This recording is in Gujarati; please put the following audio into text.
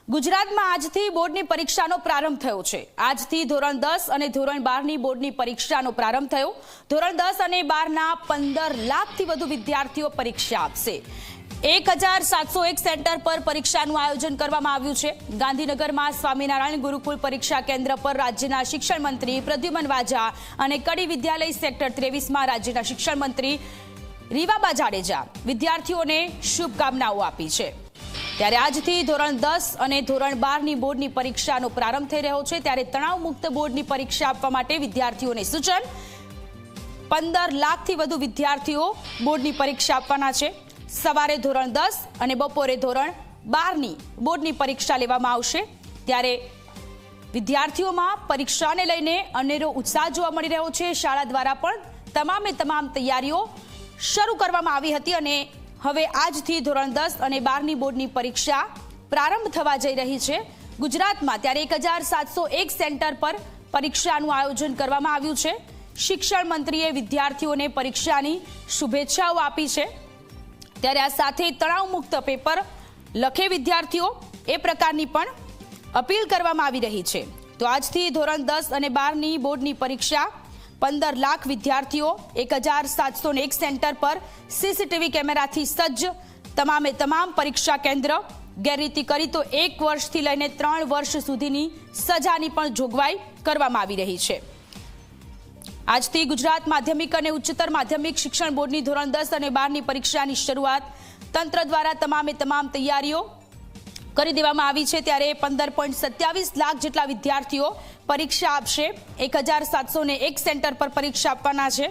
ગુજરાતમાં આજથી બોર્ડની પરીક્ષાનો પ્રારંભ થયો છે। આજથી ધોરણ 10 અને ધોરણ 12ની બોર્ડની પરીક્ષાનો પ્રારંભ થયો। ધોરણ 10 અને 12ના 15 લાખથી વધુ વિદ્યાર્થીઓ પરીક્ષા આપશે। 1701 સેન્ટર પર પરીક્ષાનું આયોજન કરવામાં આવ્યું છે। ગાંધીનગરમાં સ્વામિનારાયણ ગુરુકુળ પરીક્ષા કેન્દ્ર પર રાજ્યના શિક્ષણ મંત્રી પ્રદ્યુમન વાજા અને કડી વિદ્યાલય સેક્ટર 23માં રાજ્યના શિક્ષણ મંત્રી રીવાબા જાડેજા વિદ્યાર્થીઓને શુભકામનાઓ આપી છે। ત્યારે આજથી ધોરણ 10 અને ધોરણ 12ની બોર્ડની પરીક્ષાનો પ્રારંભ થઈ રહ્યો છે। ત્યારે તણાવ મુક્ત બોર્ડની પરીક્ષા આપવા માટે વિદ્યાર્થીઓને સૂચન। 15 લાખથી વધુ વિદ્યાર્થીઓ બોર્ડની પરીક્ષા આપવાના છે। સવારે ધોરણ 10 અને બપોરે ધોરણ 12ની બોર્ડની પરીક્ષા લેવામાં આવશે। ત્યારે વિદ્યાર્થીઓમાં પરીક્ષાને લઈને અનેરો ઉત્સાહ જોવા મળી રહ્યો છે। શાળા દ્વારા પણ તમામ તૈયારીઓ શરૂ કરવામાં આવી હતી અને હવે આજથી ધોરણ 10 અને 12ની બોર્ડની પરીક્ષા પ્રારંભ થવા જઈ રહી છે ગુજરાતમાં। ત્યારે 1701 સેન્ટર પર પરીક્ષાનું આયોજન કરવામાં આવ્યું છે। શિક્ષણ મંત્રીએ વિદ્યાર્થીઓને પરીક્ષાની શુભેચ્છાઓ આપી છે। ત્યારે આ સાથે તણાવ મુક્ત પેપર લખે વિદ્યાર્થીઓ એ પ્રકારની પણ અપીલ કરવામાં આવી રહી છે। તો આજથી ધોરણ 10 અને 12ની બોર્ડની પરીક્ષા 15 લાખ વિદ્યાર્થીઓ 1701 સેન્ટર પર સીસીટીવી કેમેરાથી સજ્જ। તમામ પરીક્ષા કેન્દ્ર ગેરરીતિ કરી તો 1 વર્ષથી લઈને 3 વર્ષ સુધીની સજાની પણ જોગવાઈ કરવામાં આવી રહી છે। આજથી ગુજરાત માધ્યમિક અને ઉચ્ચતર માધ્યમિક શિક્ષણ બોર્ડની ધોરણ 10 અને 12ની પરીક્ષાની શરૂઆત તંત્ર દ્વારા તમામ તૈયારીઓ કરી દેવામાં આવી છે। ત્યારે 15.27 લાખ જેટલા વિદ્યાર્થીઓ પરીક્ષા આપશે। 1701 સેન્ટર પર પરીક્ષા આપવાના છે।